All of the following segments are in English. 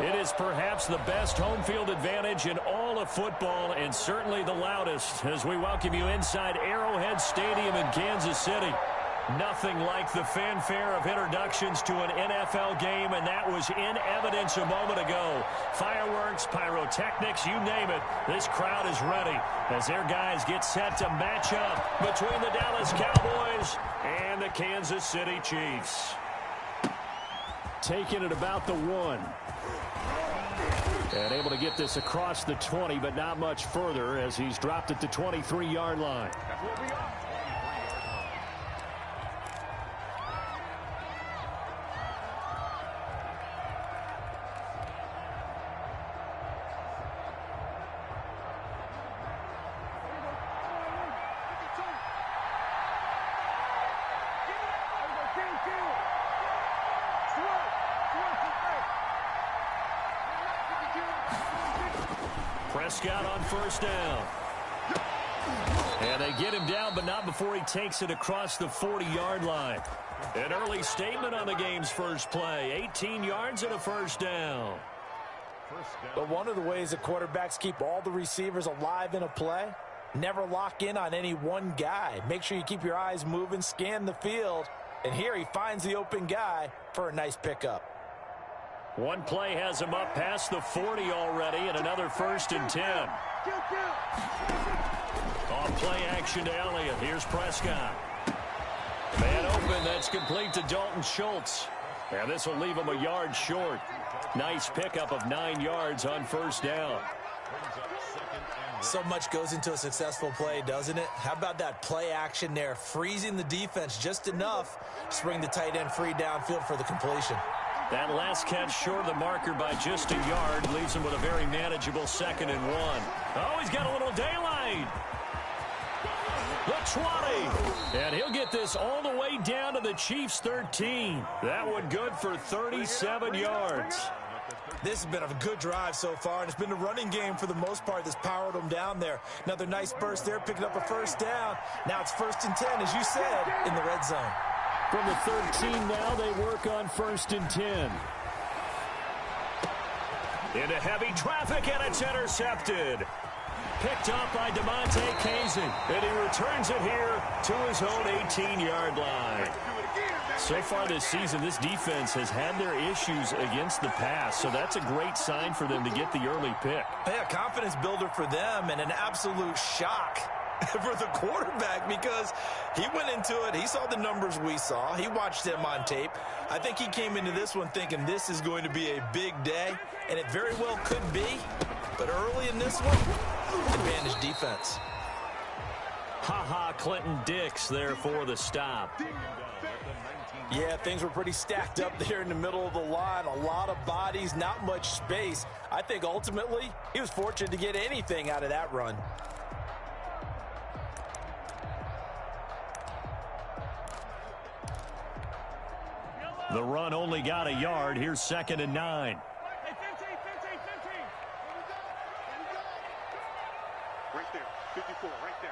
It is perhaps the best home field advantage in all of football and certainly the loudest as we welcome you inside Arrowhead Stadium in Kansas City. Nothing like the fanfare of introductions to an NFL game, and that was in evidence a moment ago. Fireworks, pyrotechnics, you name it. This crowd is ready as their guys get set to match up between the Dallas Cowboys and the Kansas City Chiefs. Taking it about the 1. And able to get this across the 20, but not much further as he's dropped at the 23-yard line. That's what we are. Prescott on first down. And they get him down, but not before he takes it across the 40-yard line. An early statement on the game's first play. 18 yards and a first down. But one of the ways that quarterbacks keep all the receivers alive in a play, never lock in on any one guy. Make sure you keep your eyes moving, scan the field. And here he finds the open guy for a nice pickup. One play has him up past the 40 already, and another 1st and 10. On play action to Elliott. Here's Prescott. Man open. That's complete to Dalton Schultz. And this will leave him a yard short. Nice pickup of 9 yards on first down. So much goes into a successful play, doesn't it? How about that play action there, freezing the defense just enough to bring the tight end free downfield for the completion. That last catch short of the marker by just a yard leaves him with a very manageable 2nd and 1. Oh, he's got a little daylight. The 20. And he'll get this all the way down to the Chiefs' 13. That one good for 37 yards. This has been a good drive so far, and it's been a running game for the most part that's powered them down there. Another nice burst there, picking up a first down. Now it's 1st and 10, as you said, in the red zone. From the 13 now, they work on 1st and 10. Into heavy traffic, and it's intercepted. Picked up by DeMonte Kazin, and he returns it here to his own 18-yard line. So far this season, this defense has had their issues against the pass, so that's a great sign for them to get the early pick. Yeah, confidence builder for them and an absolute shock for the quarterback because he went into it. He saw the numbers we saw. He watched them on tape. I think he came into this one thinking this is going to be a big day, and it very well could be. But early in this one, advantage defense. Clinton Dix there for the stop. Yeah, things were pretty stacked up there in the middle of the line. A lot of bodies, not much space. I think ultimately he was fortunate to get anything out of that run. The run only got a yard. Here's 2nd and 9. Right there, 54, right there,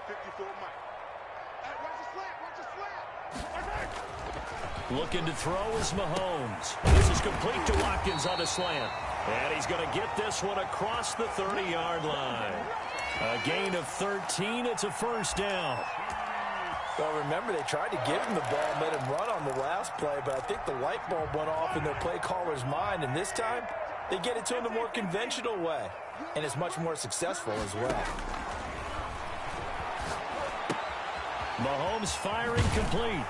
54 Mike. Watch the slant. Looking to throw is Mahomes. This is complete to Watkins on the slant. And he's going to get this one across the 30-yard line. A gain of 13. It's a first down. Well, remember, they tried to give him the ball and let him run on the last play, but I think the light bulb went off in their play caller's mind, and this time they get it to him the more conventional way, and it's much more successful as well. Mahomes firing complete.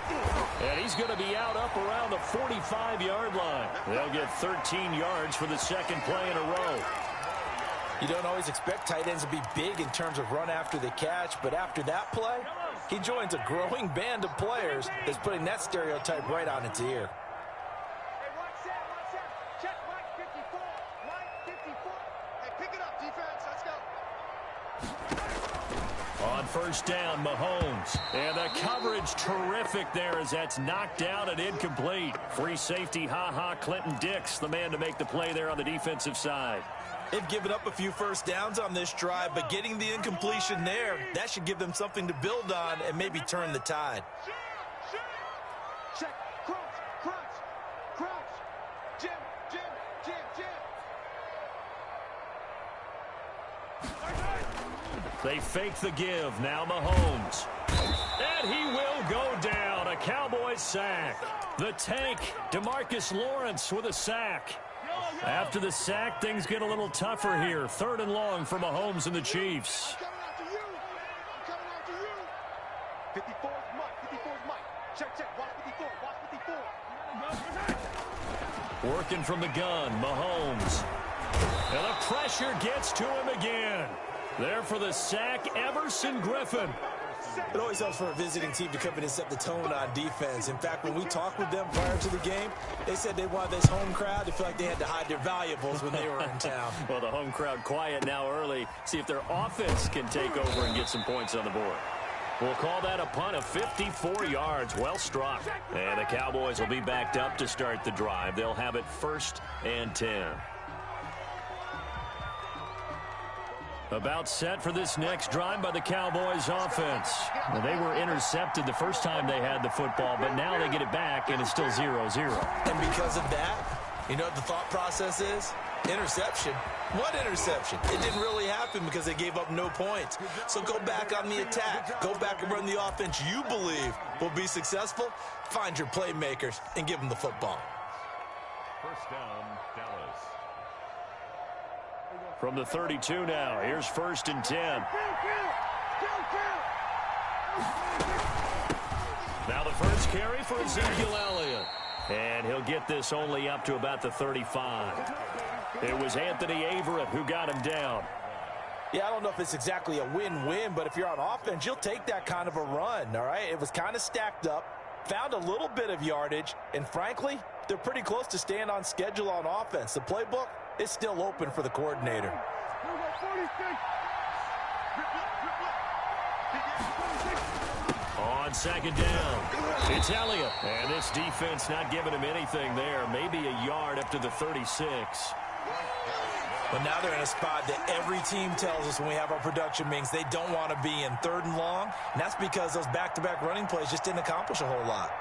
And he's going to be out up around the 45-yard line. They'll get 13 yards for the second play in a row. You don't always expect tight ends to be big in terms of run after the catch, but after that play, he joins a growing band of players that's putting that stereotype right on its ear. Hey, watch that. Check Mike 54. Mike 54. Hey, pick it up, defense. Let's go. On first down, Mahomes. And the coverage terrific there as that's knocked down and incomplete. Free safety, Clinton Dix, the man to make the play there on the defensive side. They've given up a few first downs on this drive, but getting the incompletion there, that should give them something to build on and maybe turn the tide. Check. Crouch. Jim. They fake the give. Now Mahomes. And he will go down. A Cowboys sack. The tank, DeMarcus Lawrence with a sack. After the sack, things get a little tougher here. 3rd and long for Mahomes and the Chiefs. I'm coming after you. 54 is Mike. 54 is Mike. Check. Watch 54. Watch 54. Working from the gun, Mahomes. And the pressure gets to him again. There for the sack, Everson Griffin. It always helps for a visiting team to come in and set the tone on defense. In fact, when we talked with them prior to the game, they said they wanted this home crowd to feel like they had to hide their valuables when they were in town. Well, the home crowd quiet now early. See if their offense can take over and get some points on the board. We'll call that a punt of 54 yards. Well struck. And the Cowboys will be backed up to start the drive. They'll have it 1st and 10. About set for this next drive by the Cowboys offense. Well, they were intercepted the first time they had the football, but now they get it back, and it's still 0-0. And because of that, you know what the thought process is? Interception. What interception? It didn't really happen because they gave up no points. So go back on the attack. Go back and run the offense you believe will be successful. Find your playmakers and give them the football. First down, Dallas. From the 32 now, here's 1st and 10. Now the first carry for Ezekiel Elliott. And he'll get this only up to about the 35. It was Anthony Averett who got him down. Yeah, I don't know if it's exactly a win-win, but if you're on offense, you'll take that kind of a run, all right? It was kind of stacked up, found a little bit of yardage, and frankly, they're pretty close to staying on schedule on offense. The playbook is still open for the coordinator. On 2nd down, it's Elliott. And this defense not giving him anything there. Maybe a yard up to the 36. But now they're in a spot that every team tells us when we have our production meetings they don't want to be in 3rd and long. And that's because those back-to-back running plays just didn't accomplish a whole lot.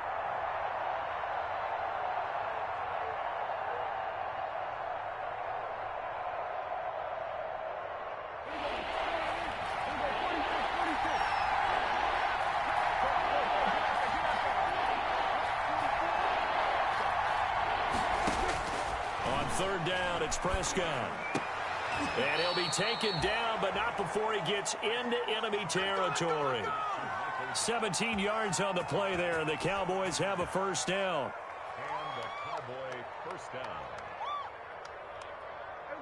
On 3rd down, it's Prescott. And he'll be taken down, but not before he gets into enemy territory. 17 yards on the play there, and the Cowboys have a 1st down. And the Cowboy first down.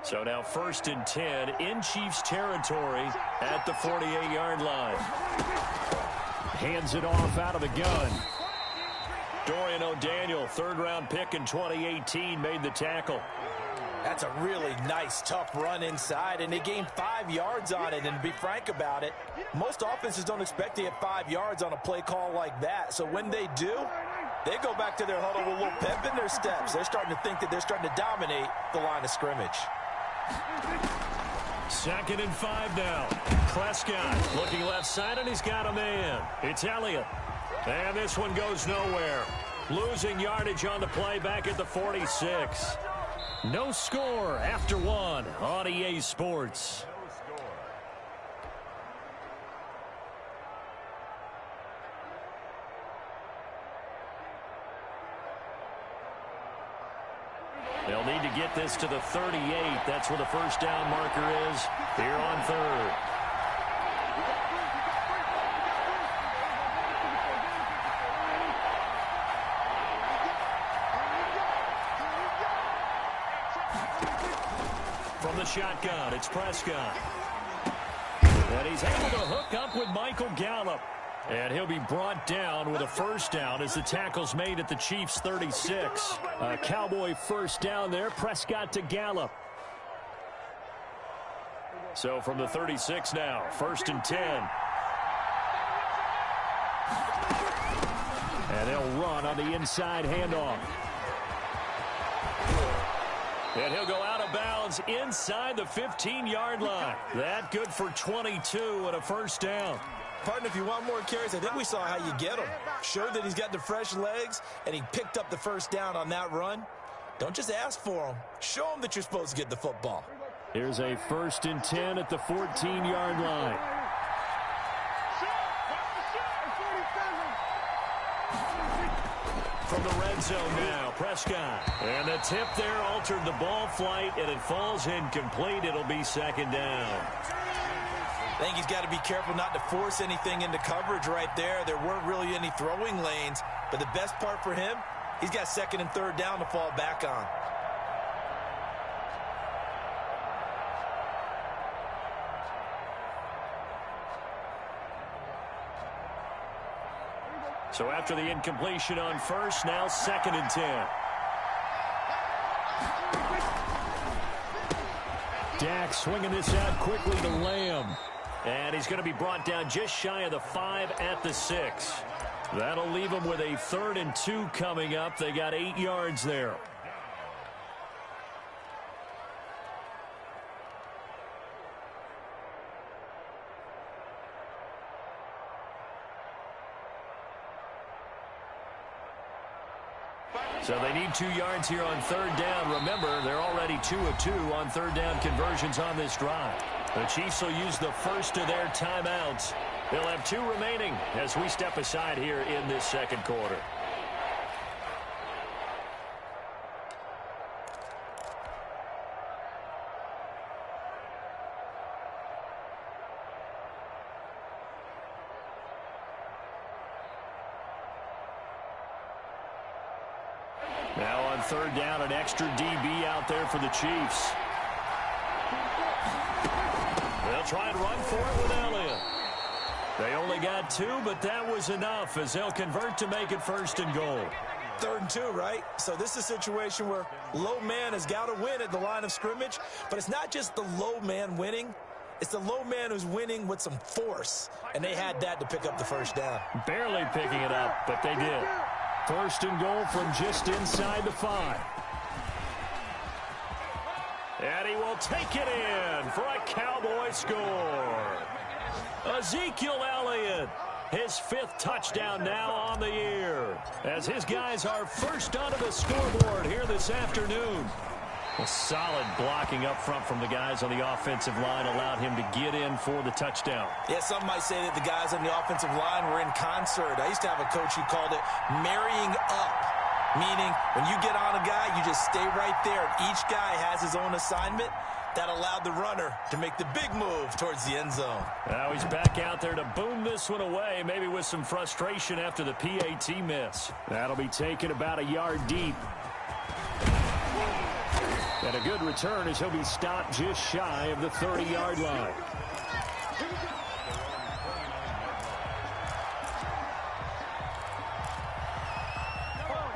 So now 1st and 10 in Chiefs territory at the 48-yard line. Hands it off out of the gun. Dorian O'Daniel, 3rd-round pick in 2018, made the tackle. That's a really nice, tough run inside, and they gained 5 yards on it. And to be frank about it, most offenses don't expect to get 5 yards on a play call like that. So when they do, they go back to their huddle with a little pep in their steps. They're starting to think that they're starting to dominate the line of scrimmage. 2nd and 5 now. Prescott looking left side, and he's got a man. It's Elliott. And this one goes nowhere. Losing yardage on the play back at the 46. No score after 1 on EA Sports. They'll need to get this to the 38. That's where the 1st down marker is here on 3rd. From the shotgun, it's Prescott. And he's able to hook up with Michael Gallup. And he'll be brought down with a 1st down as the tackle's made at the Chiefs' 36. A Cowboy 1st down there, Prescott to Gallup. So from the 36 now, 1st and 10. And they'll run on the inside handoff. And he'll go out of bounds inside the 15-yard line. That good for 22 and a 1st down. Partner, if you want more carries, I think we saw how you get them. Showed that he's got the fresh legs, and he picked up the 1st down on that run. Don't just ask for them. Show them that you're supposed to get the football. Here's a 1st and 10 at the 14-yard line. From the red zone now, Prescott. And the tip there altered the ball flight, and it falls incomplete. It'll be 2nd down. I think he's got to be careful not to force anything into coverage right there. There weren't really any throwing lanes, but the best part for him, he's got 2nd and 3rd down to fall back on. So after the incompletion on 1st, now 2nd and 10. Dak swinging this out quickly to Lamb. And he's going to be brought down just shy of the 5 at the 6. That'll leave him with a 3rd and 2 coming up. They got 8 yards there. So they need 2 yards here on 3rd down. Remember, they're already 2 of 2 on 3rd down conversions on this drive. The Chiefs will use the first of their timeouts. They'll have 2 remaining as we step aside here in this 2nd quarter. Now on 3rd down, an extra DB out there for the Chiefs. They'll try and run for it with Elliott. They only got 2, but that was enough as they'll convert to make it 1st and goal. 3rd and 2, right? So this is a situation where low man has got to win at the line of scrimmage, but it's not just the low man winning. It's the low man who's winning with some force, and they had that to pick up the 1st down. Barely picking it up, but they did. 1st and goal from just inside the 5. And he will take it in for a Cowboy score. Ezekiel Elliott, his 5th touchdown now on the year, as his guys are first onto the scoreboard here this afternoon. A solid blocking up front from the guys on the offensive line allowed him to get in for the touchdown. Yeah, some might say that the guys on the offensive line were in concert. I used to have a coach who called it marrying up, meaning when you get on a guy, you just stay right there. Each guy has his own assignment. That allowed the runner to make the big move towards the end zone. Now he's back out there to boom this one away, maybe with some frustration after the PAT miss. That'll be taken about a yard deep. And a good return as he'll be stopped just shy of the 30-yard line.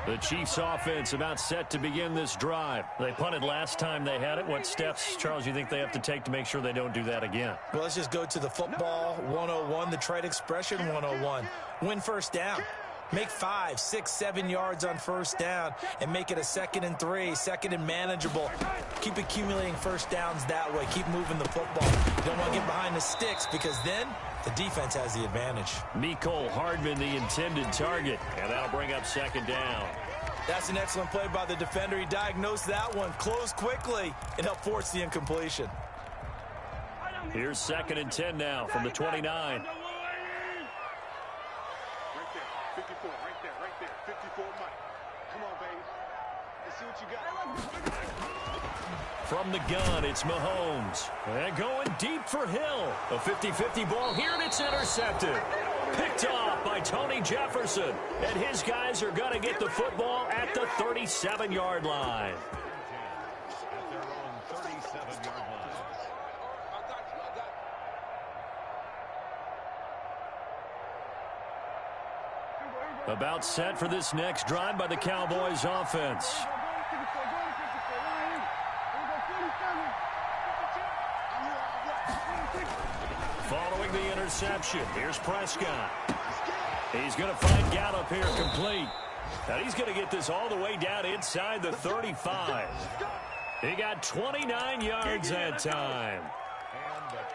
The Chiefs offense about set to begin this drive. They punted last time they had it. What steps, Charles, you think they have to take to make sure they don't do that again? Well, let's just go to the football 101, the trade expression 101. Win 1st down. Make 5, 6, 7 yards on 1st down and make it a 2nd and 3, 2nd and manageable. Keep accumulating 1st downs that way. Keep moving the football. You don't want to get behind the sticks because then the defense has the advantage. Mecole Hardman, the intended target, and that'll bring up 2nd down. That's an excellent play by the defender. He diagnosed that one, closed quickly, and helped force the incompletion. Here's 2nd and 10 now from the 29. From the gun, it's Mahomes. And going deep for Hill. A 50-50 ball here, and it's intercepted. Picked off by Tony Jefferson. And his guys are going to get the football at the 37-yard line. At their own 37-yard line. About set for this next drive by the Cowboys offense. Following the interception, here's Prescott. He's going to find Gallup here complete. And he's going to get this all the way down inside the 35. He got 29 yards that time.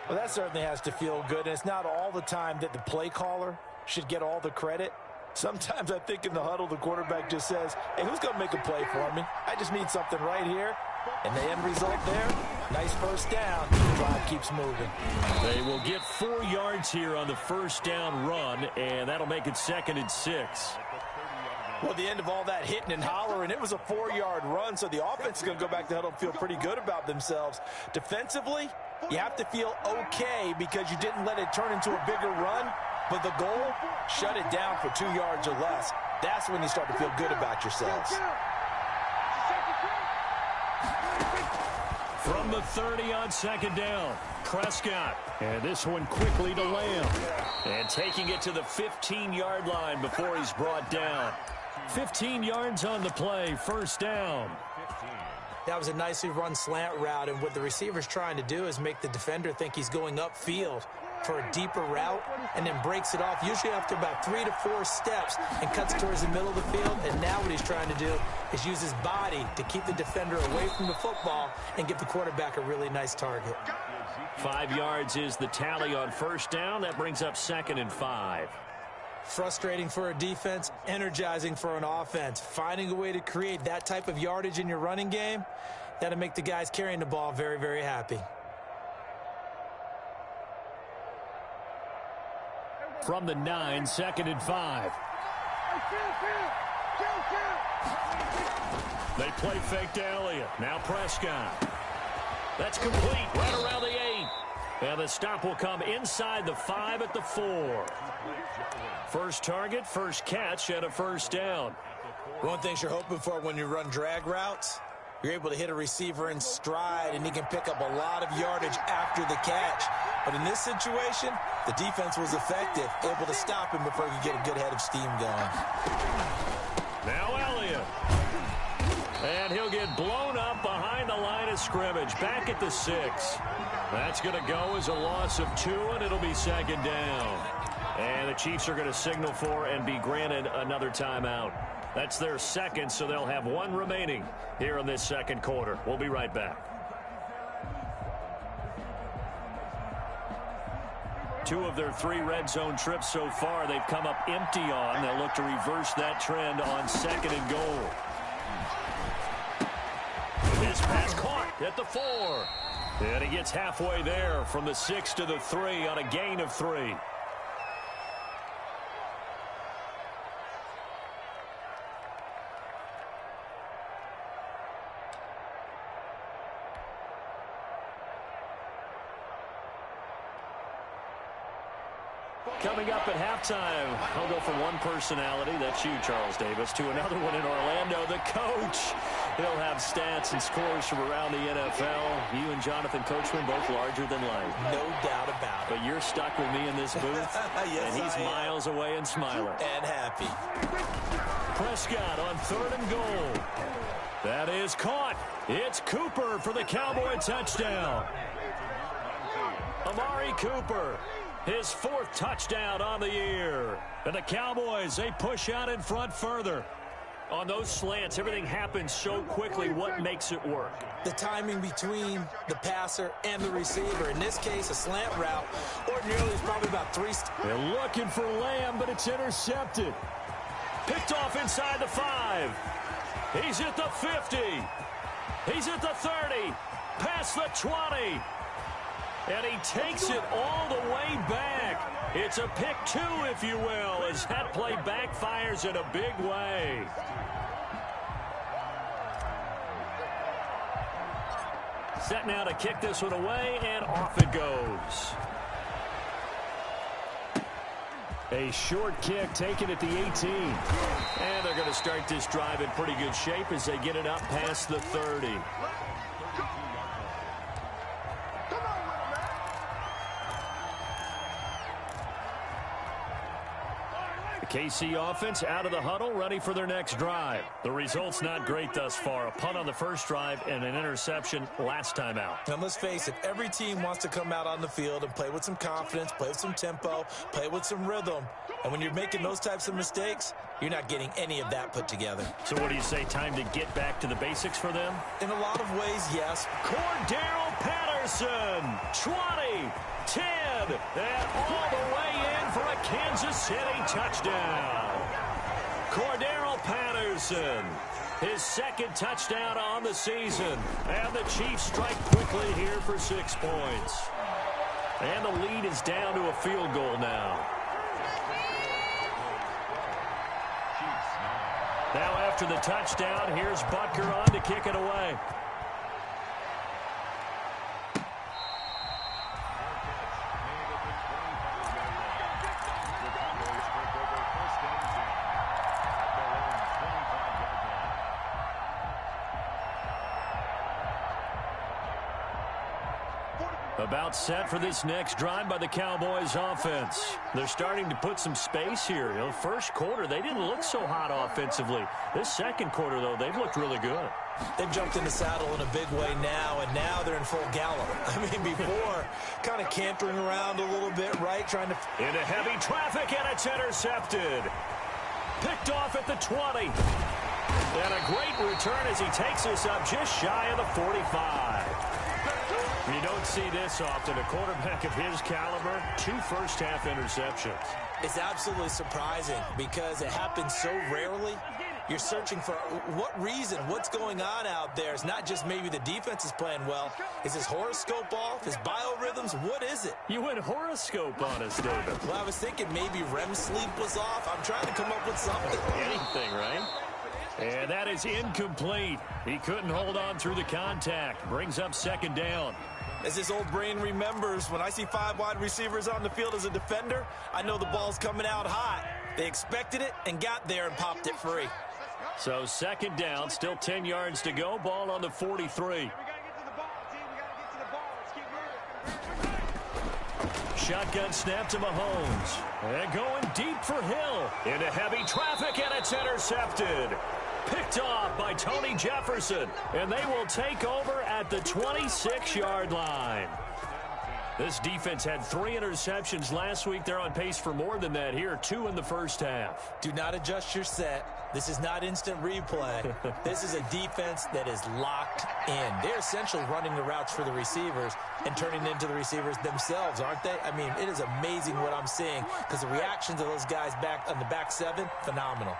Well, that certainly has to feel good. And it's not all the time that the play caller should get all the credit. Sometimes I think in the huddle, the quarterback just says, hey, who's going to make a play for me? I just need something right here. And the end result there, Nice first down. Drive keeps moving. They will get 4 yards here on the first down run, and that'll make it 2nd and 6. Well, the end of all that hitting and hollering, it was a 4-yard run, so the offense is going to go back to huddle and feel pretty good about themselves. Defensively, you have to feel okay because you didn't let it turn into a bigger run, but the goal, shut it down for 2 yards or less. That's when you start to feel good about yourselves. From the 30 on 2nd down, Prescott. And this one quickly to Lamb. And taking it to the 15-yard line before he's brought down. 15 yards on the play, 1st down. That was a nicely run slant route, and what the receiver's trying to do is make the defender think he's going upfield for a deeper route and then breaks it off, usually after about 3 to 4 steps, and cuts towards the middle of the field. And now what he's trying to do is use his body to keep the defender away from the football and give the quarterback a really nice target. 5 yards is the tally on 1st down. That brings up 2nd and 5. Frustrating for a defense, energizing for an offense. Finding a way to create that type of yardage in your running game, that'll make the guys carrying the ball very, very happy. From the 9, 2nd and 5. They play fake to Elliott. Now Prescott. That's complete right around the 8. And the stop will come inside the 5 at the 4. First target, first catch, and a 1st down. One thing you're hoping for when you run drag routes, you're able to hit a receiver in stride, and he can pick up a lot of yardage after the catch. But in this situation, the defense was effective, able to stop him before he could get a good head of steam going. Now Elliott. And he'll get blown up behind the line of scrimmage, back at the 6. That's going to go as a loss of 2, and it'll be 2nd down. And the Chiefs are going to signal for and be granted another timeout. That's their 2nd, so they'll have 1 remaining here in this 2nd quarter. We'll be right back. 2 of their 3 red zone trips so far, they've come up empty on. They'll look to reverse that trend on 2nd and goal. This pass caught at the 4. And he gets halfway there from the 6 to the 3 on a gain of 3. Coming up at halftime, I'll go from one personality, that's you, Charles Davis, to another one in Orlando, the coach. He'll have stats and scores from around the NFL. You and Jonathan Coachman, both larger than life. No doubt about it. But you're stuck with me in this booth, yes, and he's miles away and smiling. And happy. Prescott on 3rd and goal. That is caught. It's Cooper for the Cowboy touchdown. Amari Cooper. His 4th touchdown on the year. And the Cowboys, they push out in front further. On those slants, everything happens so quickly. What makes it work? The timing between the passer and the receiver. In this case, a slant route. Ordinarily, it's probably about 3 steps. They're looking for Lamb, but it's intercepted. Picked off inside the 5. He's at the 50. He's at the 30. Past the 20. And he takes it all the way back. It's a pick 2, if you will, as that play backfires in a big way. Set now to kick this one away, and off it goes. A short kick taken at the 18. And they're going to start this drive in pretty good shape as they get it up past the 30. KC offense out of the huddle, ready for their next drive. The result's not great thus far. A punt on the first drive and an interception last time out. And let's face it, every team wants to come out on the field and play with some confidence, play with some tempo, play with some rhythm. And when you're making those types of mistakes, you're not getting any of that put together. So what do you say, time to get back to the basics for them? In a lot of ways, yes. Cordero Patterson, 20, 10, and all the way in for a Kansas City touchdown. Cordero Patterson, His second touchdown on the season. And the Chiefs strike quickly here for 6 points. And the lead is down to a field goal now. Now after the touchdown, here's Butker on to kick it away. About set for this next drive by the Cowboys offense. They're starting to put some space here. You know, first quarter, they didn't look so hot offensively. This second quarter, though, they've looked really good. They've jumped in the saddle in a big way now, and now they're in full gallop. I mean, before, kind of cantering around a little bit, right? Trying to... Into heavy traffic, and it's intercepted. Picked off at the 20. And a great return as he takes us up just shy of the 45. You don't see this often. A quarterback of his caliber, 2 first-half interceptions. It's absolutely surprising because it happens so rarely. You're searching for what reason, what's going on out there. It's not just maybe the defense is playing well. Is his horoscope off? His biorhythms? What is it? You went horoscope on us, David. Well, I was thinking maybe REM sleep was off. I'm trying to come up with something. Anything, right? And that is incomplete. He couldn't hold on through the contact. Brings up second down. As his old brain remembers, when I see 5 wide receivers on the field as a defender, I know the ball's coming out hot. They expected it and got there and popped it free. So second down, still 10 yards to go. Ball on the 43. Shotgun snap to Mahomes. And going deep for Hill. Into heavy traffic, and it's intercepted. Picked off by Tony Jefferson. And they will take over at the 26-yard line. This defense had 3 interceptions last week. They're on pace for more than that here. 2 in the first half. Do not adjust your set. This is not instant replay. This is a defense that is locked in. They're essentially running the routes for the receivers and turning into the receivers themselves, aren't they? I mean, it is amazing what I'm seeing because the reactions of those guys back on the back 7, phenomenal.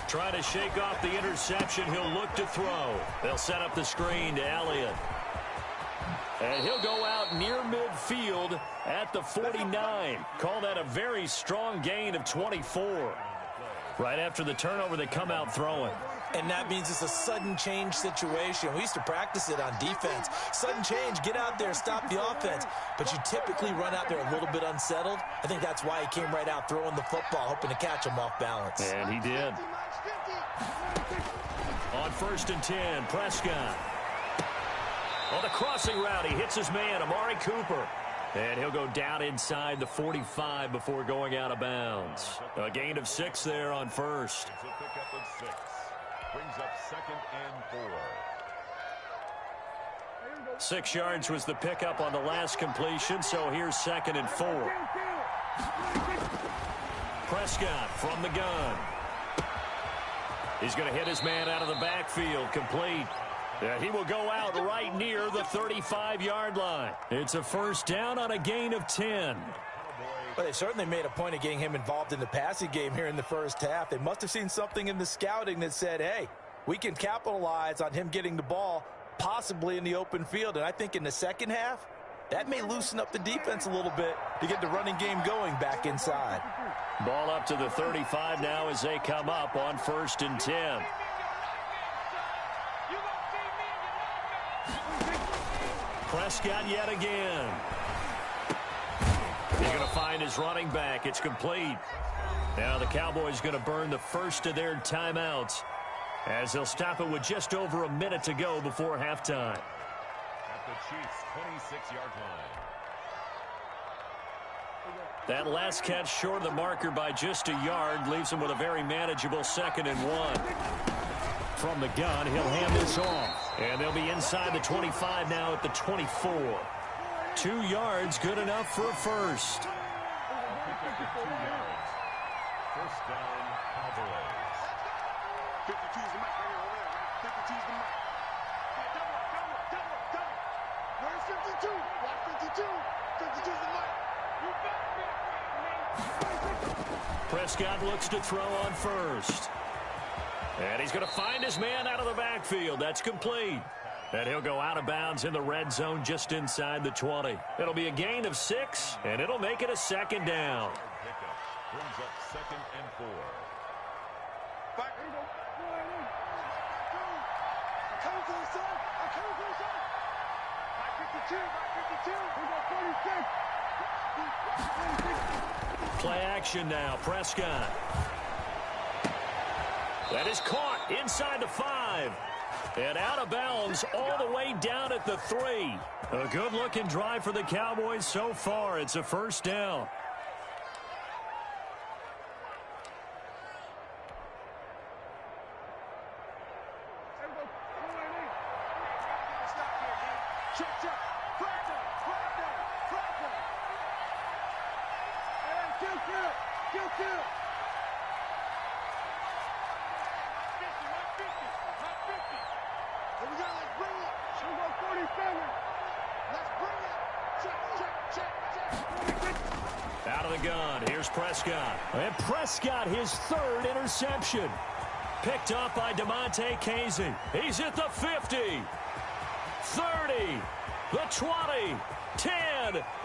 Trying to shake off the interception. He'll look to throw. They'll set up the screen to Elliott. And he'll go out near midfield at the 49. Call that a very strong gain of 24. Right after the turnover, they come out throwing. And that means it's a sudden change situation. We used to practice it on defense. Sudden change, get out there, stop the offense. But you typically run out there a little bit unsettled. I think that's why he came right out throwing the football, hoping to catch him off balance. And he did. On 1st and 10, Prescott. On the crossing route, he hits his man, Amari Cooper. And he'll go down inside the 45 before going out of bounds. A gain of 6 there on first. It's a pickup of 6. Brings up 2nd and 4. 6 yards was the pickup on the last completion, so here's 2nd and 4. Prescott from the gun. He's going to hit his man out of the backfield, complete. He will go out right near the 35-yard line. It's a first down on a gain of 10. Well, they certainly made a point of getting him involved in the passing game here in the first half. They must have seen something in the scouting that said, hey, we can capitalize on him getting the ball possibly in the open field. And I think in the second half, that may loosen up the defense a little bit to get the running game going back inside. Ball up to the 35 now as they come up on 1st and 10. Prescott yet again. He's going to find his running back. It's complete. Now the Cowboys going to burn the first of their timeouts as they'll stop it with just over a minute to go before halftime. At the Chiefs' 26-yard line. That last catch short of the marker by just a yard leaves him with a very manageable 2nd and 1. From the gun, he'll hand this off. And they'll be inside the 25 now at the 24. 2 yards, good enough for a first. 2 yards. First down, Cowboys. 52 is the mic right here, over there, right? 52 is the mic. Double. Where's 52? Watch 52. 52 is the mic. Prescott looks to throw on first. And he's going to find his man out of the backfield. That's complete. And he'll go out of bounds in the red zone just inside the 20. It'll be a gain of 6, and it'll make it a second down. Brings up 2nd and 4. Back. Come to the side. Come to the side. Back 52. Play action now. Prescott. That is caught inside the 5. And out of bounds all the way down at the 3. A good-looking drive for the Cowboys so far. It's a first down. Out of the gun, here's Prescott. And Prescott, his 3rd interception. Picked up by DeMonte Casey. He's at the 50, 30, the 20, 10,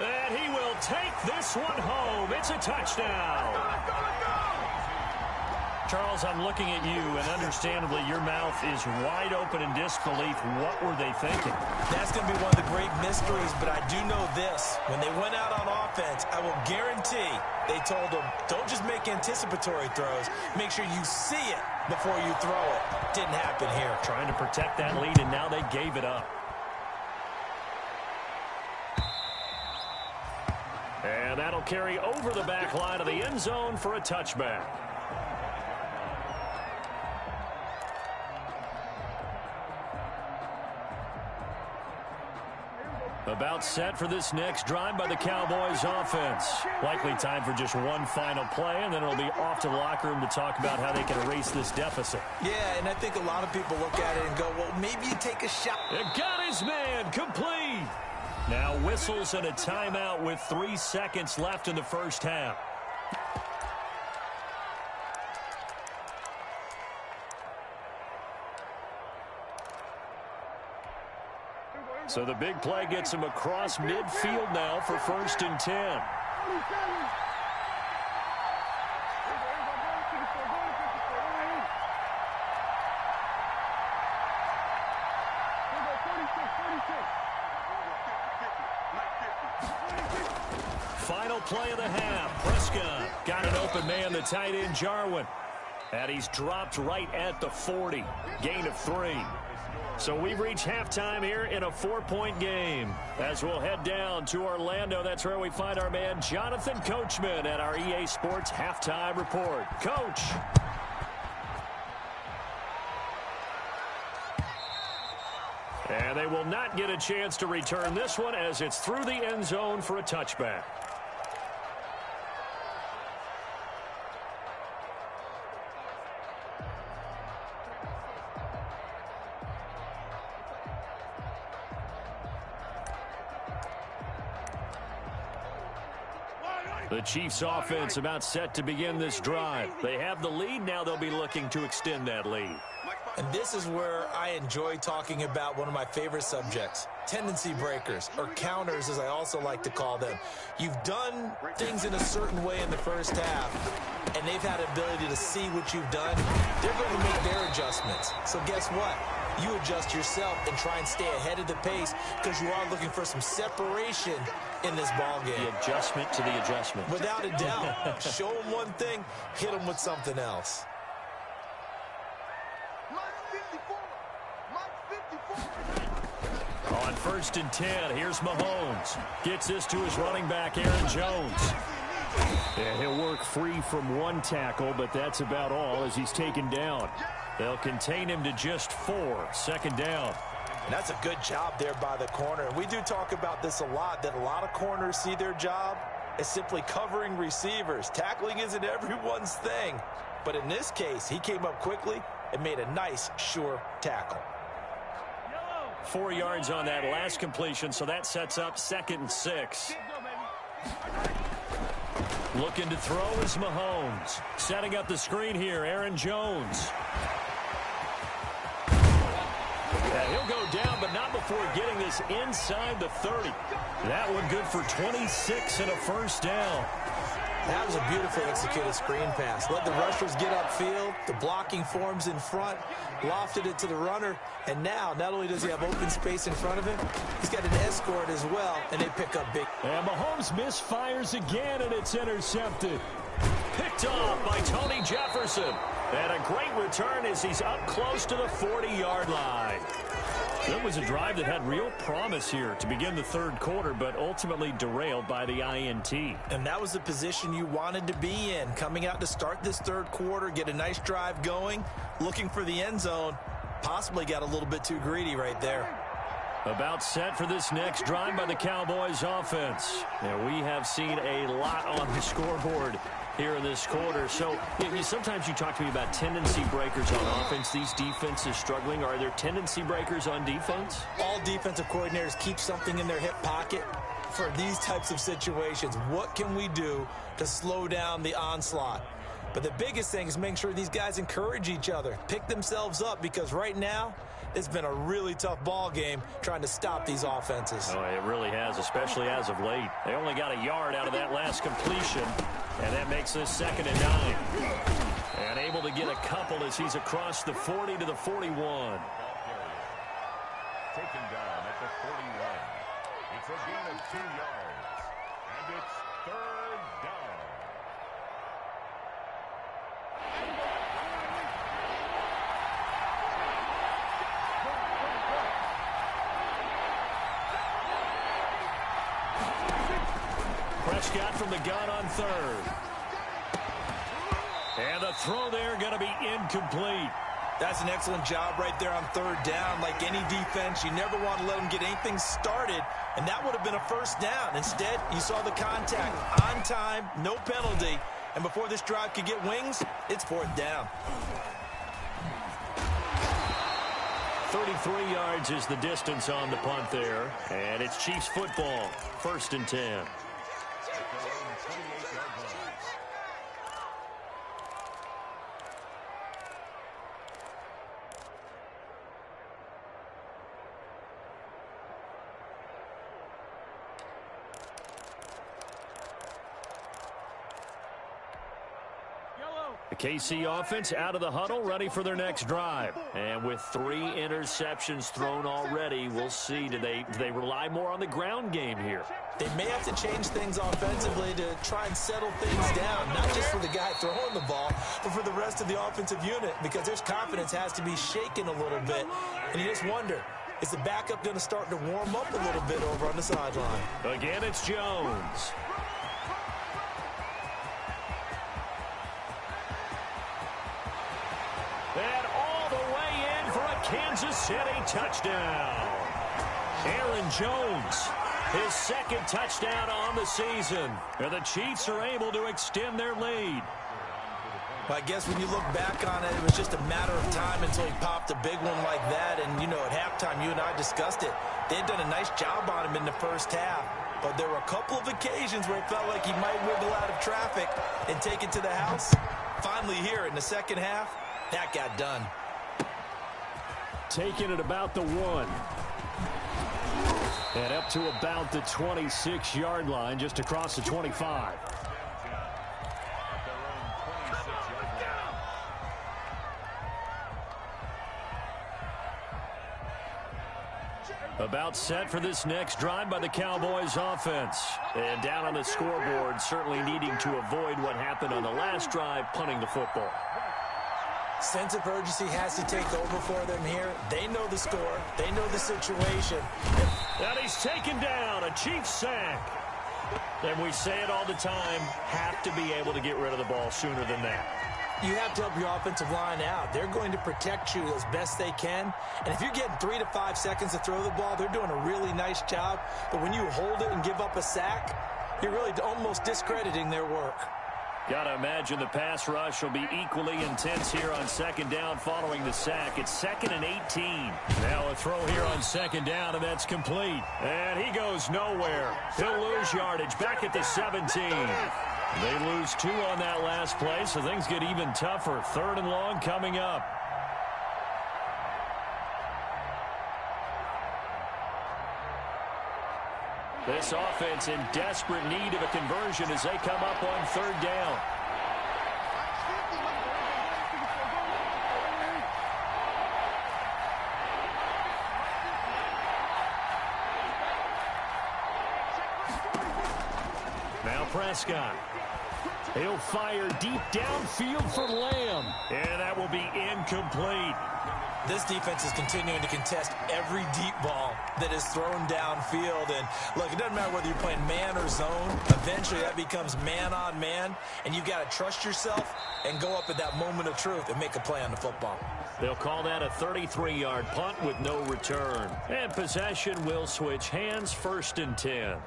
and he will take this one home. It's a touchdown. Charles, I'm looking at you, and understandably, your mouth is wide open in disbelief. What were they thinking? That's going to be one of the great mysteries, but I do know this. When they went out on offense, I will guarantee they told them, don't just make anticipatory throws. Make sure you see it before you throw it. Didn't happen here. Trying to protect that lead, and now they gave it up. And that'll carry over the back line of the end zone for a touchback. About set for this next drive by the Cowboys offense. Likely time for just one final play, and then it'll be off to the locker room to talk about how they can erase this deficit. Yeah, and I think a lot of people look at it and go, well, maybe you take a shot. It got his man complete. Now whistles and a timeout with 3 seconds left in the first half. So the big play gets him across midfield now for 1st and 10. Final play of the half. Prescott got an open man, the tight end Jarwin. And he's dropped right at the 40. Gain of 3. So we've reached halftime here in a 4-point game. As we'll head down to Orlando, that's where we find our man Jonathan Coachman at our EA Sports Halftime Report. Coach. And they will not get a chance to return this one as it's through the end zone for a touchback. The Chiefs offense about set to begin this drive. They have the lead. Now they'll be looking to extend that lead. And this is where I enjoy talking about one of my favorite subjects, tendency breakers, or counters as I also like to call them. You've done things in a certain way in the first half, and they've had the ability to see what you've done. They're going to make their adjustments. So guess what? You adjust yourself and try and stay ahead of the pace because you are looking for some separation in this ball game. The adjustment to the adjustment. Without a doubt. Show them one thing, hit them with something else. On 1st and 10, here's Mahomes. Gets this to his running back, Aaron Jones. And he'll work free from one tackle, but that's about all as he's taken down. They'll contain him to just 4. Second down. And that's a good job there by the corner. And we do talk about this a lot, that a lot of corners see their job as simply covering receivers. Tackling isn't everyone's thing. But in this case, he came up quickly and made a nice, sure tackle. 4 yards on that last completion, so that sets up 2nd and 6. Looking to throw is Mahomes. Setting up the screen here, Aaron Jones. Yeah, he'll go down, but not before getting this inside the 30. That one good for 26 and a first down. That was a beautifully executed screen pass. Let the rushers get upfield. The blocking forms in front. Lofted it to the runner. And now, not only does he have open space in front of him, he's got an escort as well, and they pick up big. And Mahomes misfires again, and it's intercepted. Picked off by Tony Jefferson. And a great return as he's up close to the 40-yard line. It was a drive that had real promise here to begin the third quarter, but ultimately derailed by the INT. And that was the position you wanted to be in. Coming out to start this third quarter, get a nice drive going, looking for the end zone. Possibly got a little bit too greedy right there. About set for this next drive by the Cowboys offense. Now, we have seen a lot on the scoreboard here in this quarter. So sometimes you talk to me about tendency breakers on offense. These defenses struggling. Are there tendency breakers on defense? All defensive coordinators keep something in their hip pocket for these types of situations. What can we do to slow down the onslaught? But the biggest thing is making sure these guys encourage each other, pick themselves up, because right now it's been a really tough ball game trying to stop these offenses. Oh, it really has, especially as of late. They only got a yard out of that last completion, and that makes this 2nd and 9. And able to get a couple as he's across the 40 to the 41. Taken down at the 41. It's a gain of 2 yards. And it's 3rd down. Prescott from the gun on 3rd. And the throw there going to be incomplete. That's an excellent job right there on 3rd down. Like any defense, you never want to let them get anything started, and that would have been a first down. Instead, you saw the contact on time, no penalty, and before this drive could get wings, it's 4th down. 33 yards is the distance on the punt there, and it's Chiefs football, 1st and 10. The KC offense out of the huddle, ready for their next drive. And with 3 interceptions thrown already, we'll see. Do they rely more on the ground game here? They may have to change things offensively to try and settle things down, not just for the guy throwing the ball, but for the rest of the offensive unit, because their confidence has to be shaken a little bit. And you just wonder, is the backup going to start to warm up a little bit over on the sideline? Again, it's Jones. And all the way in for a Kansas City touchdown. Aaron Jones, his 2nd touchdown on the season. And the Chiefs are able to extend their lead. Well, I guess when you look back on it, it was just a matter of time until he popped a big one like that. And, you know, at halftime, you and I discussed it. They had done a nice job on him in the first half. But there were a couple of occasions where it felt like he might wiggle out of traffic and take it to the house. Finally here in the second half, that got done. Taking it about the 1. And up to about the 26-yard line, just across the 25. About set for this next drive by the Cowboys offense. And down on the scoreboard, certainly needing to avoid what happened on the last drive, punting the football. Sense of urgency has to take over for them here. They know the score. They know the situation. And he's taken down, a Chiefs sack. And we say it all the time, have to be able to get rid of the ball sooner than that. You have to help your offensive line out. They're going to protect you as best they can. And if you're getting 3 to 5 seconds to throw the ball, they're doing a really nice job. But when you hold it and give up a sack, you're really almost discrediting their work. Got to imagine the pass rush will be equally intense here on 2nd down following the sack. It's 2nd and 18. Now a throw here on 2nd down, and that's complete. And he goes nowhere. He'll lose yardage back at the 17. They lose 2 on that last play, so things get even tougher. 3rd and long coming up. This offense in desperate need of a conversion as they come up on third down. Now Prescott. He'll fire deep downfield for Lamb. And that will be incomplete. This defense is continuing to contest every deep ball that is thrown downfield. And look, it doesn't matter whether you're playing man or zone. Eventually that becomes man on man. And you've got to trust yourself and go up at that moment of truth and make a play on the football. They'll call that a 33-yard punt with no return. And possession will switch hands, 1st and 10.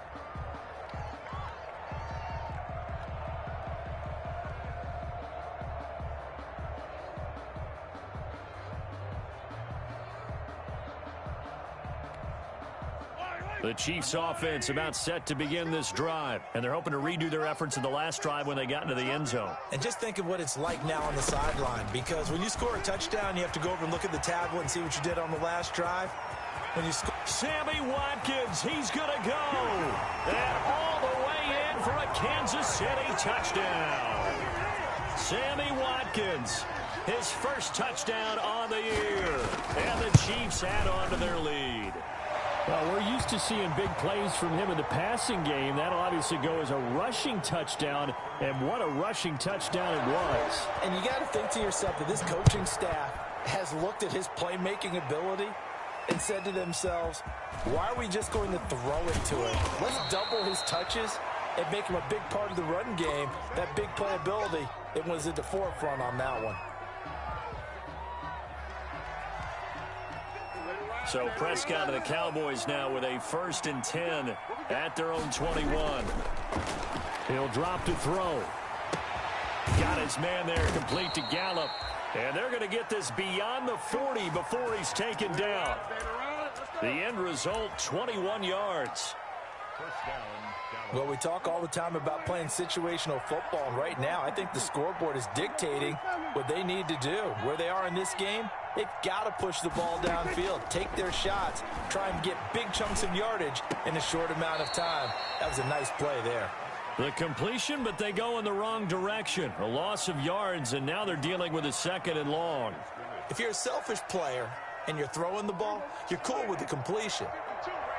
The Chiefs offense about set to begin this drive, and they're hoping to redo their efforts in the last drive when they got into the end zone. And just think of what it's like now on the sideline, because when you score a touchdown, you have to go over and look at the tablet and see what you did on the last drive. When you score, Sammy Watkins, he's going to go. And all the way in for a Kansas City touchdown. Sammy Watkins, his first touchdown on the year. And the Chiefs add on to their lead. Well, we're used to seeing big plays from him in the passing game. That'll obviously go as a rushing touchdown, and what a rushing touchdown it was. And you got to think to yourself that this coaching staff has looked at his playmaking ability and said to themselves, why are we just going to throw it to him? Let's double his touches and make him a big part of the run game. That big playability, it was at the forefront on that one. So Prescott and the Cowboys now with a 1st and 10 at their own 21. He'll drop to throw. Got his man there, complete to Gallup. And they're going to get this beyond the 40 before he's taken down. The end result, 21 yards. Well, we talk all the time about playing situational football, and right now I think the scoreboard is dictating what they need to do. Where they are in this game, they've got to push the ball downfield, take their shots, try and get big chunks of yardage in a short amount of time. That was a nice play there. The completion, but they go in the wrong direction. A loss of yards, and now they're dealing with a 2nd and long. If you're a selfish player and you're throwing the ball, you're cool with the completion.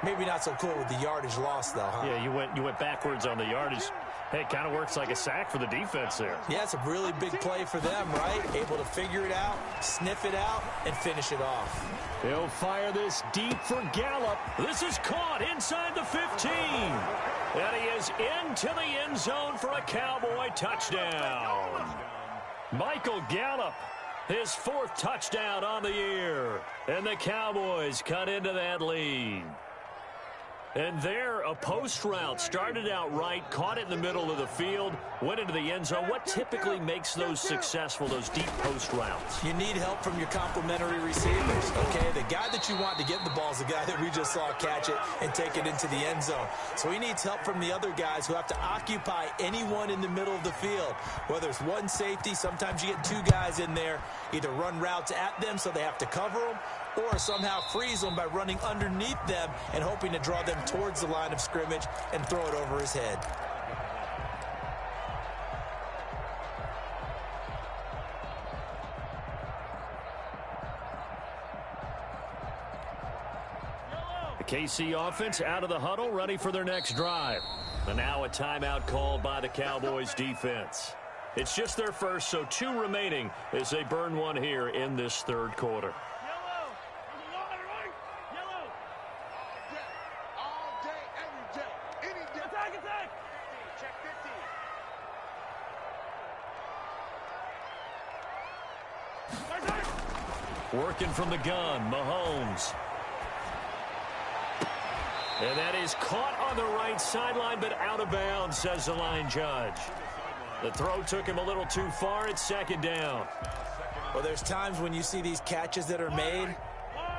Maybe not so cool with the yardage loss, though, huh? Yeah, you went backwards on the yardage. Hey, it kind of works like a sack for the defense there. Yeah, it's a really big play for them, right? Able to figure it out, sniff it out, and finish it off. He'll fire this deep for Gallup. This is caught inside the 15. And he is into the end zone for a Cowboy touchdown. Michael Gallup, his 4th touchdown on the year. And the Cowboys cut into that lead. And there, a post route started out right, caught it in the middle of the field, went into the end zone. What typically makes those successful, those deep post routes? You need help from your complementary receivers, okay? The guy that you want to get the ball is the guy that we just saw catch it and take it into the end zone. So he needs help from the other guys who have to occupy anyone in the middle of the field. Whether it's one safety, sometimes you get 2 guys in there, either run routes at them so they have to cover them, or somehow freeze them by running underneath them and hoping to draw them towards the line of scrimmage and throw it over his head. The KC offense out of the huddle, ready for their next drive. And now a timeout called by the Cowboys defense. It's just their first, so 2 remaining as they burn one here in this 3rd quarter. Working from the gun, Mahomes. And that is caught on the right sideline, but out of bounds, says the line judge. The throw took him a little too far. It's 2nd down. Well, there's times when you see these catches that are made,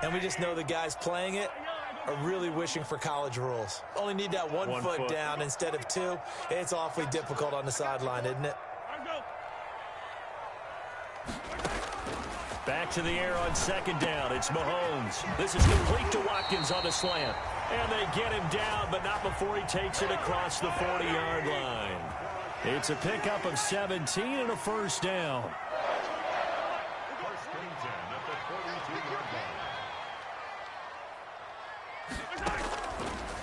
and we just know the guys playing it are really wishing for college rules. Only need that one foot down instead of 2. It's awfully difficult on the sideline, isn't it? Back to the air on 2nd down. It's Mahomes. This is complete to Watkins on the slant. And they get him down, but not before he takes it across the 40-yard line. It's a pickup of 17 and a first down. First and 10 at the 42-yard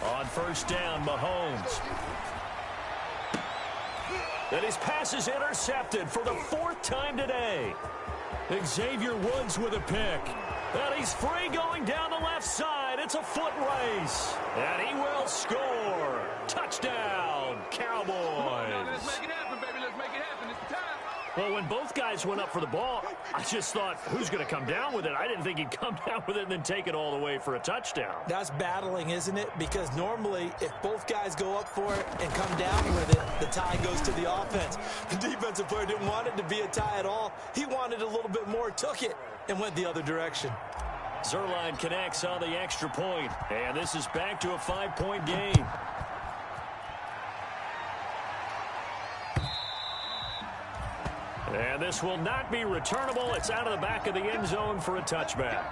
line. On first down, Mahomes. And his pass is intercepted for the fourth time today. Xavier Woods with a pick. And he's free going down the left side. It's a foot race. And he will score. Touchdown, Cowboys. Let's make it happen, baby. Let's make it happen. It's the time. Well, when both guys went up for the ball, I just thought, who's going to come down with it? I didn't think he'd come down with it and then take it all the way for a touchdown. That's battling, isn't it? Because normally, if both guys go up for it and come down with it, the tie goes to the offense. The defensive player didn't want it to be a tie at all. He wanted a little bit more, took it, and went the other direction. Zerline connects on the extra point, and this is back to a 5-point game. And this will not be returnable. It's out of the back of the end zone for a touchback.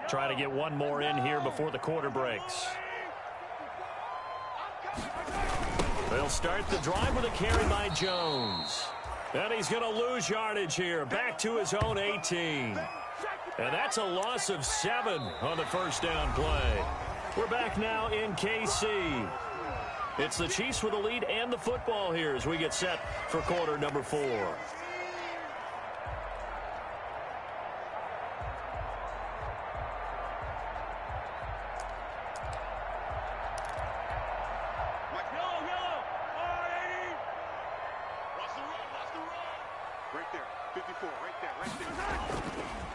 Try to get one more in here before the quarter breaks. They'll start the drive with a carry by Jones. And he's going to lose yardage here. Back to his own 18. And that's a loss of 7 on the first down play. We're back now in KC. It's the Chiefs with the lead and the football here as we get set for quarter number 4.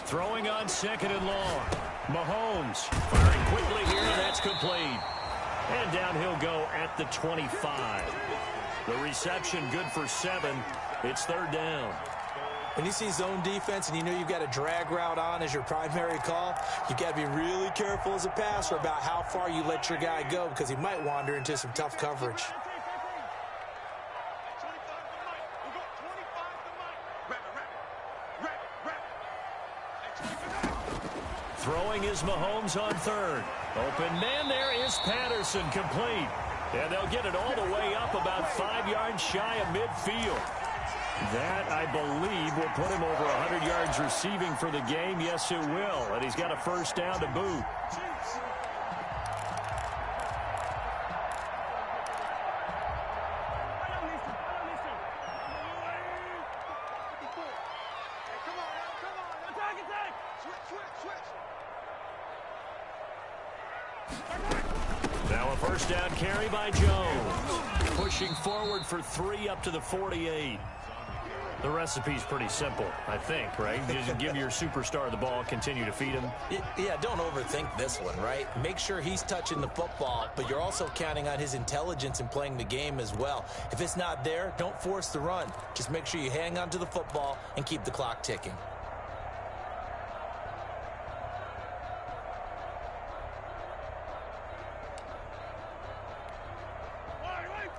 Throwing on second and long. Mahomes firing quickly here, and that's complete. And down he'll go at the 25. The reception good for 7. It's third down. When you see zone defense and you know you've got a drag route on as your primary call, you've got to be really careful as a passer about how far you let your guy go because he might wander into some tough coverage. Throwing is Mahomes on third. Open man there is Patterson, complete. And they'll get it all the way up about 5 yards shy of midfield. That, I believe, will put him over 100 yards receiving for the game. Yes, it will. And he's got a first down to boot. Now a first down carry by Jones. Pushing forward for 3 up to the 48. The recipe's pretty simple, I think, right? Just give your superstar the ball, continue to feed him. Yeah, don't overthink this one, right? Make sure he's touching the football, but you're also counting on his intelligence in playing the game as well. If it's not there, don't force the run. Just make sure you hang on to the football and keep the clock ticking.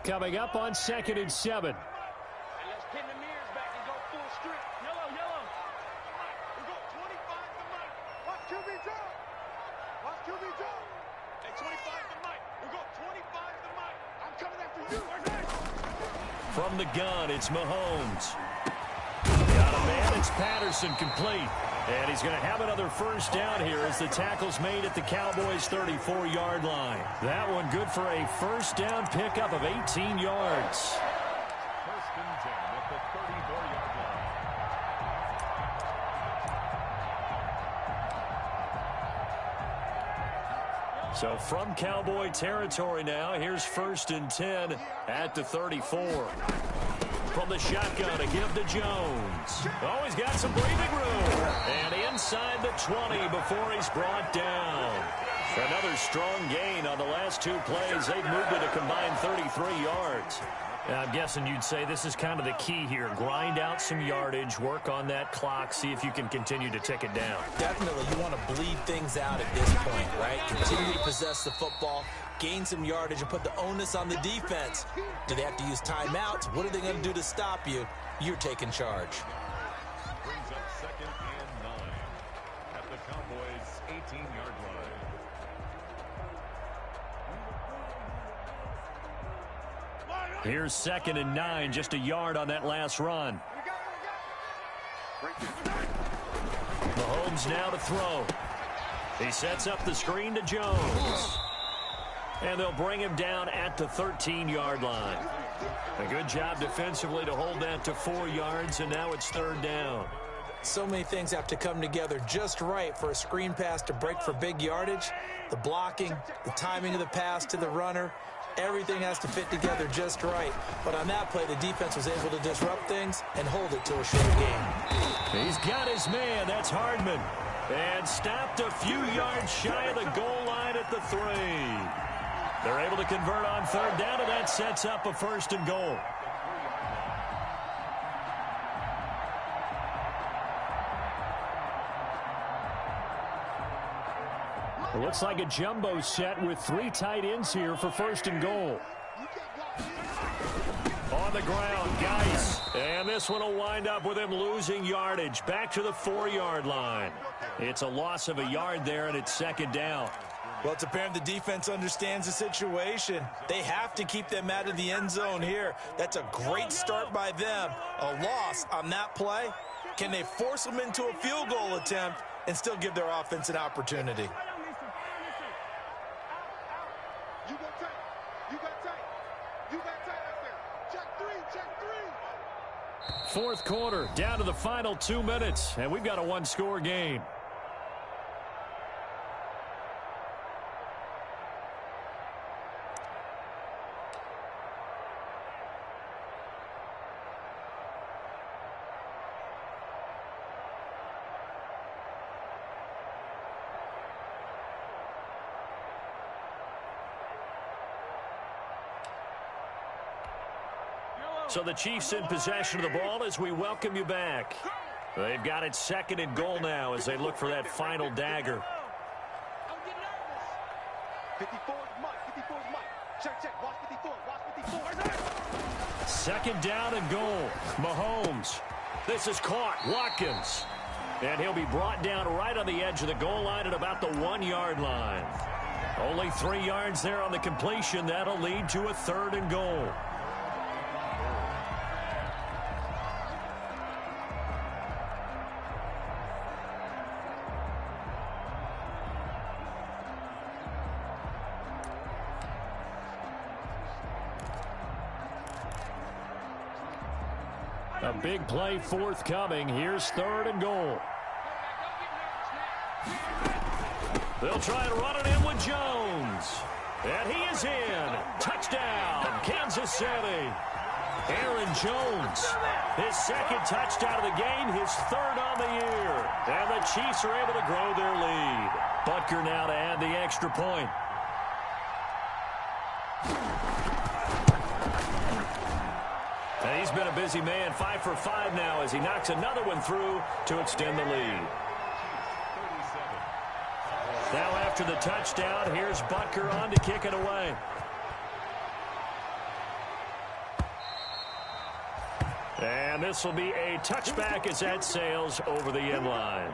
Coming up on 2nd and 7. From the gun, it's Mahomes. Got a man, it's Patterson, complete. And he's going to have another first down here as the tackle's made at the Cowboys' 34-yard line. That one good for a first down pickup of 18 yards. First and 10 at the 34-yard line. So from Cowboy territory now, here's 1st and 10 at the 34. From the shotgun, a give to Jones. Oh, he's got some breathing room. And inside the 20 before he's brought down. Another strong gain on the last two plays. They've moved it a combined 33 yards. I'm guessing you'd say this is kind of the key here. Grind out some yardage, work on that clock, see if you can continue to tick it down. Definitely, you want to bleed things out at this point, right? Continue to possess the football, gain some yardage, and put the onus on the defense. Do they have to use timeouts? What are they going to do to stop you? You're taking charge. Brings up 2nd and 9 at the Cowboys' 18-yard line. Here's 2nd and 9, just a yard on that last run. Mahomes now to throw. He sets up the screen to Jones. And they'll bring him down at the 13-yard line. A good job defensively to hold that to 4 yards, and now it's 3rd down. So many things have to come together just right for a screen pass to break for big yardage. The blocking, the timing of the pass to the runner, everything has to fit together just right. But on that play, the defense was able to disrupt things and hold it to a short game. He's got his man. That's Hardman. And stopped a few yards shy of the goal line at the 3. They're able to convert on 3rd down, and that sets up a 1st and goal. It looks like a jumbo set with 3 tight ends here for 1st and goal. On the ground, Geis. And this one will wind up with him losing yardage. Back to the 4-yard line. It's a loss of a yard there, and it's 2nd down. Well, it's apparent the defense understands the situation. They have to keep them out of the end zone here. That's a great start by them. A loss on that play. Can they force them into a field goal attempt and still give their offense an opportunity? You got tight. You got tight. You got tight out there. Check 3. Check 3. 4th quarter, down to the final 2 minutes, and we've got a 1-score game. So the Chiefs in possession of the ball as we welcome you back. They've got it 2nd and goal now as they look for that final dagger. 54 is Mike. 54 is Mike. Check, check. Watch 54. Watch 54. 2nd down and goal. Mahomes. This is caught. Watkins. And he'll be brought down right on the edge of the goal line at about the 1-yard line. Only 3 yards there on the completion. That'll lead to a 3rd and goal. A big play forthcoming. Here's 3rd and goal. They'll try and run it in with Jones. And he is in. Touchdown, Kansas City. Aaron Jones, his 2nd touchdown of the game, his 3rd on the year. And the Chiefs are able to grow their lead. Butker now to add the extra point. And he's been a busy man, 5 for 5 now as he knocks another one through to extend the lead. Now after the touchdown, here's Butker on to kick it away. And this will be a touchback as that sails over the end line.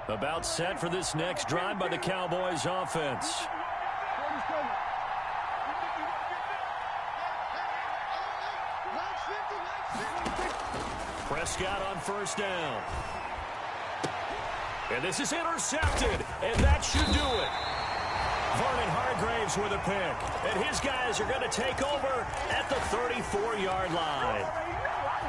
About set for this next drive by the Cowboys offense. Prescott on 1st down. And this is intercepted, and that should do it. Vernon Hargreaves with a pick, and his guys are going to take over at the 34-yard line.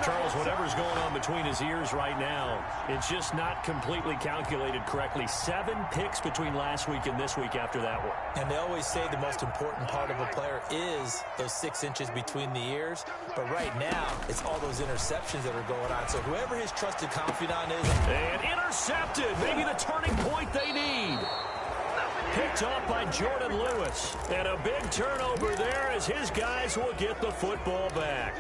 Charles, whatever's going on between his ears right now, it's just not completely calculated correctly. 7 picks between last week and this week after that one. And they always say the most important part of a player is those 6 inches between the ears. But right now, it's all those interceptions that are going on. So whoever his trusted confidant is. And intercepted. Maybe the turning point they need. Picked off by Jordan Lewis. And a big turnover there as his guys will get the football back.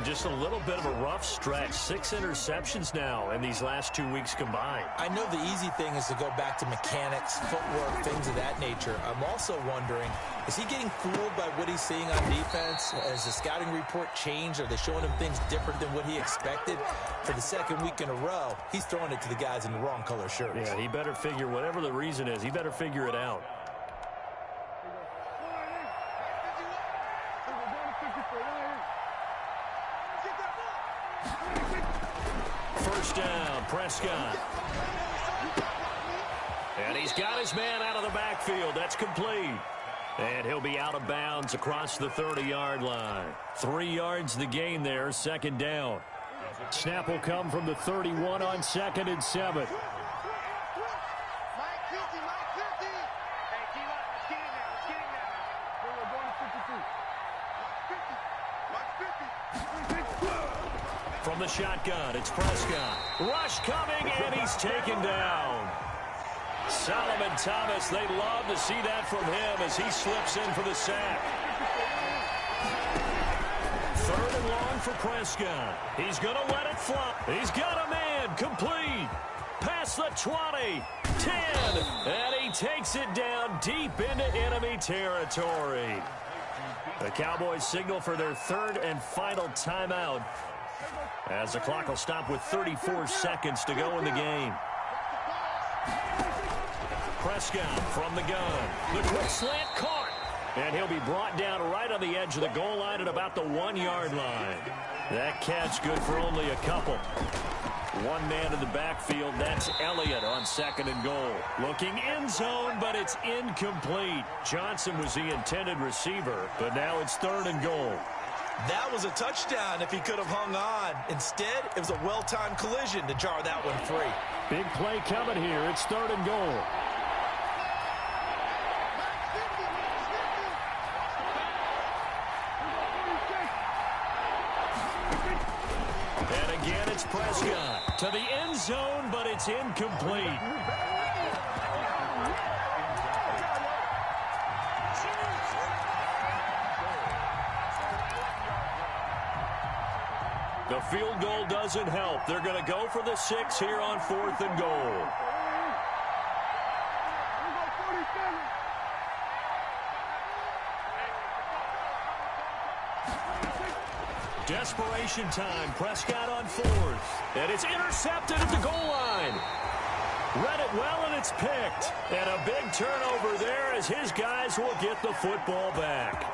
Just a little bit of a rough stretch. 6 interceptions now in these last 2 weeks combined. I know the easy thing is to go back to mechanics, footwork, things of that nature. I'm also wondering, is he getting fooled by what he's seeing on defense? Has the scouting report changed? Are they showing him things different than what he expected? For the 2nd week in a row, he's throwing it to the guys in the wrong color shirts. Yeah, he better figure, whatever the reason is, he better figure it out. First down, Prescott. And he's got his man out of the backfield. That's complete. And he'll be out of bounds across the 30-yard line. 3 yards the gain there, 2nd down. Snap will come from the 31 on 2nd and 7. From the shotgun, it's Prescott. Rush coming, and he's taken down. Solomon Thomas, they love to see that from him as he slips in for the sack. 3rd and long for Prescott. He's going to let it fly. He's got a man, complete. Past the 20, 10, and he takes it down deep into enemy territory. The Cowboys signal for their 3rd and final timeout, as the clock will stop with 34 seconds to go in the game. Prescott from the gun. The quick slant caught. And he'll be brought down right on the edge of the goal line at about the 1-yard line. That catch good for only a couple. 1 man in the backfield. That's Elliott on 2nd and goal. Looking end zone, but it's incomplete. Johnson was the intended receiver, but now it's 3rd and goal. That was a touchdown if he could have hung on. Instead, it was a well-timed collision to jar that one free. Big play coming here. It's 3rd and goal. And again, it's Prescott to the end zone, but it's incomplete. The field goal doesn't help. They're going to go for the 6 here on 4th and goal. Desperation time. Prescott on 4th. And it's intercepted at the goal line. Read it well, and it's picked. And a big turnover there as his guys will get the football back.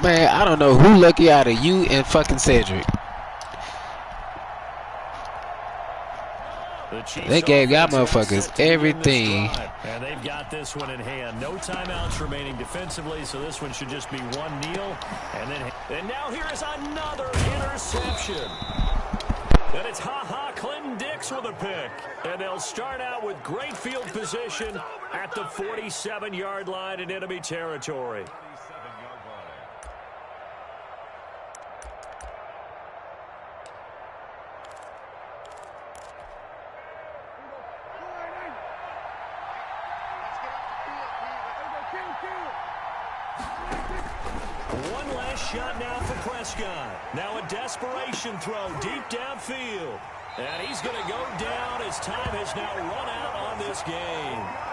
Man, I don't know who lucky out of you and fucking Cedric. They gave y'all motherfuckers everything. And they've got this one in hand. No timeouts remaining defensively, so this one should just be 1 kneel. And now here is another interception. And it's Clinton Dix with a pick. And they'll start out with great field position at the 47-yard line in enemy territory. One last shot now for Prescott. Now a desperation throw deep downfield. And he's going to go down as time has now run out on this game.